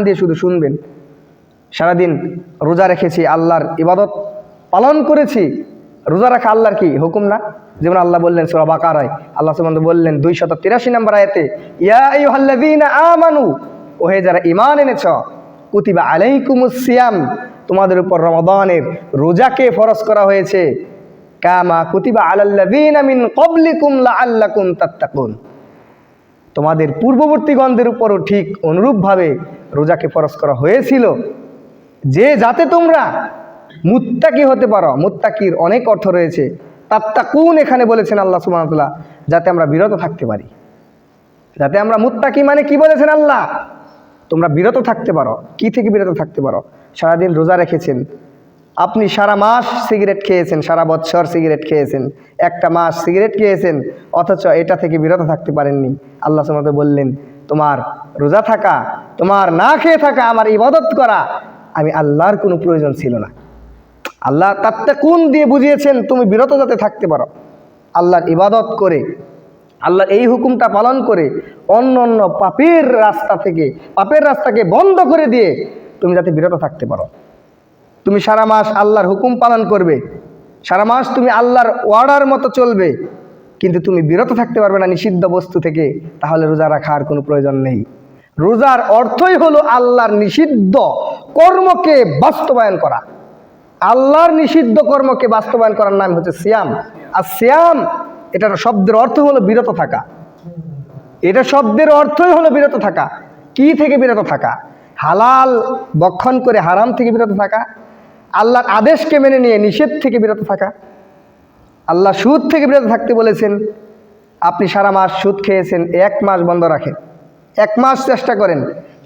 দিয়ে শুধু শুনবেন। সারাদিন রোজা রেখেছি, আল্লাহর ইবাদত পালন করেছি। রোজা রাখা আল্লাহর কি হুকুম না? যেমন আল্লাহ বললেন সূরা বাকারায়, আল্লাহ সুবহানাহু বললেন 283 নম্বর আয়াতে, ইয়া আইয়ুহাল্লাযীনা আমানু, ওহে যারা ঈমান এনেছ, কুতিবা আলাইকুমুস সিয়াম, তোমাদের উপর রমাদানের রোজাকে ফরজ করা হয়েছে, কামা কুতিবা আলাল্লাযীনা মিন ক্বাবলিকুম লাআল্লাকুম তাত্তাকুন, তোমাদের পূর্ববর্তীগণদের উপরও ঠিক অনুরূপভাবে রোজাকে ফরজ করা হয়েছিল, যে যাতে তোমরা মুত্তাকি হতে পারো। মুত্তাকির অনেক অর্থ রয়েছে, তাত্তাকুন এখানে বলেছেন আল্লাহ সুবহানাহু ওয়া তাআলা, যাতে আমরা বিরত থাকতে পারি। যাতে আমরা মুত্তাকি মানে কি বলেছেন আল্লাহ? তোমরা বিরত থাকতে পারো। কি থেকে বিরত থাকতে পারো? সারাদিন রোজা রেখেছেন, আপনি সারা মাস সিগারেট খেয়েছেন, সারা বছর সিগারেট খেয়েছেন, একটা মাস সিগারেট খেয়েছেন, অথচ এটা থেকে বিরত থাকতে পারেননি। আল্লাহ সুবহানাহু ওয়া তাআলা বললেন, তোমার রোজা থাকা, তোমার না খেয়ে থাকা, আমার ইবাদত করা আমি আল্লাহর কোনো প্রয়োজন ছিল না। আল্লাহ তাত্তাকুন দিয়ে বুঝিয়েছেন তুমি বিরত যাতে থাকতে পারো, আল্লাহর ইবাদত করে, আল্লাহর এই হুকুমটা পালন করে, অন্য অন্য পাপের রাস্তাকে বন্ধ করে দিয়ে তুমি যাতে বিরত থাকতে পারো। তুমি সারা মাস আল্লাহর হুকুম পালন করবে, সারা মাস তুমি আল্লাহর ওয়ার্ডার মতো চলবে, কিন্তু তুমি বিরত থাকতে পারবে না নিষিদ্ধ বস্তু থেকে, তাহলে রোজা রাখার কোনো প্রয়োজন নেই। রোজার অর্থই হলো আল্লাহর নিষিদ্ধ কর্মকে বাস্তবায়ন করা। আল্লাহর নিষিদ্ধ কর্মকে বাস্তবায়ন করার নাম হচ্ছে সিয়াম। আর সিয়াম এটার শব্দের অর্থ হলো বিরত থাকা। এটা শব্দের অর্থই হলো বিরত থাকা। কি থেকে বিরত থাকা? হালাল ভক্ষণ করে হারাম থেকে বিরত থাকা, আল্লাহর আদেশকে মেনে নিয়ে নিষেধ থেকে বিরত থাকা। আল্লাহ সুদ থেকে বিরত থাকতে বলেছেন, আপনি সারা মাস সুদ খেয়েছেন, 1 মাস বন্ধ রাখেন, 1 মাস চেষ্টা করেন,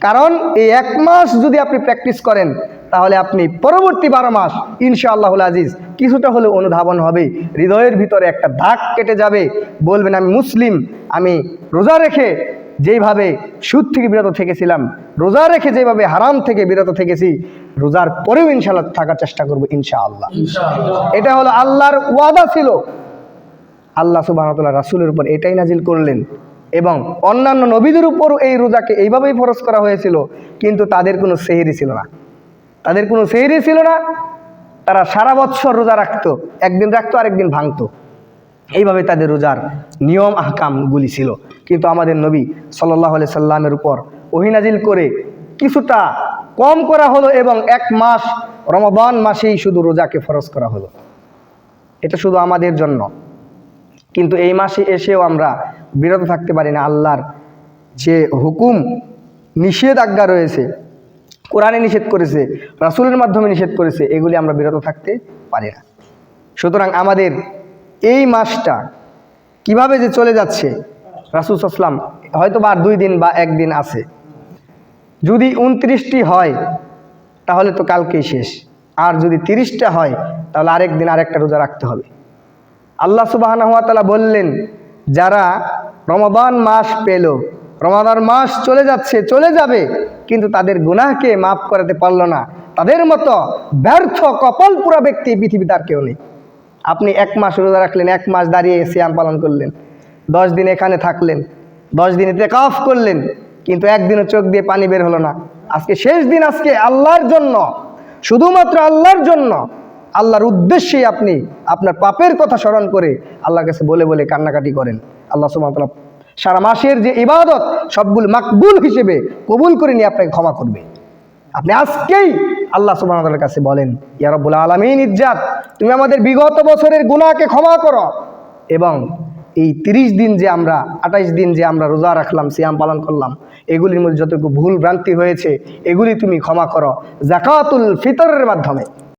কারণ এই 1 মাস যদি আপনি প্র্যাকটিস করেন, তাহলে আপনি পরবর্তী 12 মাস ইনশাআল্লাহুল আজিজ কিছুটা হলে অনুধাবন হবে, হৃদয়ের ভিতরে একটা দাগ কেটে যাবে, বলবেন আমি মুসলিম, আমি রোজা রেখে যেইভাবে সুদ থেকে বিরত থেকেছিলাম, রোজা রেখে যেভাবে হারাম থেকে বিরত থেকেছি, রোজার পরেও ইনশাআল্লাহ থাকার চেষ্টা করবো ইনশাআল্লাহ। এটা হলো আল্লাহর ওয়াদা ছিল। আল্লাহ সুবহানাহু ওয়া তাআলা রাসূলের উপর এটাই নাজিল করলেন, এবং অন্যান্য নবীদের উপরও এই রোজাকে এইভাবেই ফরজ করা হয়েছিল, কিন্তু তাদের কোনো সেহরি ছিল না। তাদের কোনো সেহরি ছিল না, তারা সারা বছর রোজা রাখতো, একদিন রাখতো আরেকদিন ভাঙতো, এইভাবে তাদের রোজার নিয়ম আহকামগুলি ছিল। কিন্তু আমাদের নবী সাল্লাল্লাহু আলাইহি সাল্লামের উপর ওহী নাজিল করে কিছুটা কম করা হলো, এবং 1 মাস রমাদান মাসেই শুধু রোজাকে ফরজ করা হলো। এটা শুধু আমাদের জন্য, কিন্তু এই মাসে এসেও আমরা বিরত থাকতে পারি না। আল্লাহর যে হুকুম নিষেধাজ্ঞা রয়েছে, কোরআনে নিষেধ করেছে, রাসূলের মাধ্যমে নিষেধ করেছে, এগুলি আমরা বিরত থাকতে পারি না। সুতরাং আমাদের এই মাসটা কিভাবে যে চলে যাচ্ছে, রাসূল সাল্লাল্লাহু আলাইহি ওয়াসাল্লাম হয়তো বা 2 দিন বা 1 দিন আছে, যদি 29টি হয় তাহলে তো কালকেই শেষ, আর যদি 30টা হয় তাহলে আরেক দিন আরেকটা রোজা রাখতে হবে। আল্লাহ সুবহানাহু ওয়া তাআলা বললেন, যারা রমাদান মাস পেল, রমাদান মাস চলে যাচ্ছে, চলে যাবে, কিন্তু তাদের গুনাহকে মাফ করাতে পারল না, তাদের মতো ব্যর্থ কপাল পুরা ব্যক্তি পৃথিবীতে আর কেউ নেই। আপনি 1 মাস রোজা রাখলেন, 1 মাস দাঁড়িয়ে সিয়াম পালন করলেন, 10 দিন এখানে থাকলেন, 10 দিন ইতিকাফ করলেন, কিন্তু একদিনও চোখ দিয়ে পানি বের হলো না। আজকে শেষ দিন, আজকে আল্লাহর জন্য, শুধুমাত্র আল্লাহর জন্য, আল্লাহর উদ্দেশ্যেই আপনি আপনার পাপের কথা স্মরণ করে আল্লাহর কাছে বলে বলে কান্নাকাটি করেন। আল্লাহ সুবহানাহু ওয়া তাআলা সারা মাসের যে ইবাদত সবগুলো মাকবুল হিসেবে কবুল করে নিয়ে আপনাকে ক্ষমা করবে। আপনি আজকেই আল্লাহ সুবহানাহু ওয়া তাআলার কাছে বলেন, ইয়া রাব্বুল আলামিন ইজ্জাত, তুমি আমাদের বিগত বছরের গুনাহকে ক্ষমা করো, এবং এই 30 দিন যে আমরা 28 দিন যে আমরা রোজা রাখলাম, সিয়াম পালন করলাম, এগুলির মধ্যে যতটুকু ভুল ভ্রান্তি হয়েছে এগুলি তুমি ক্ষমা করো জাকাতুল ফিতরের মাধ্যমে।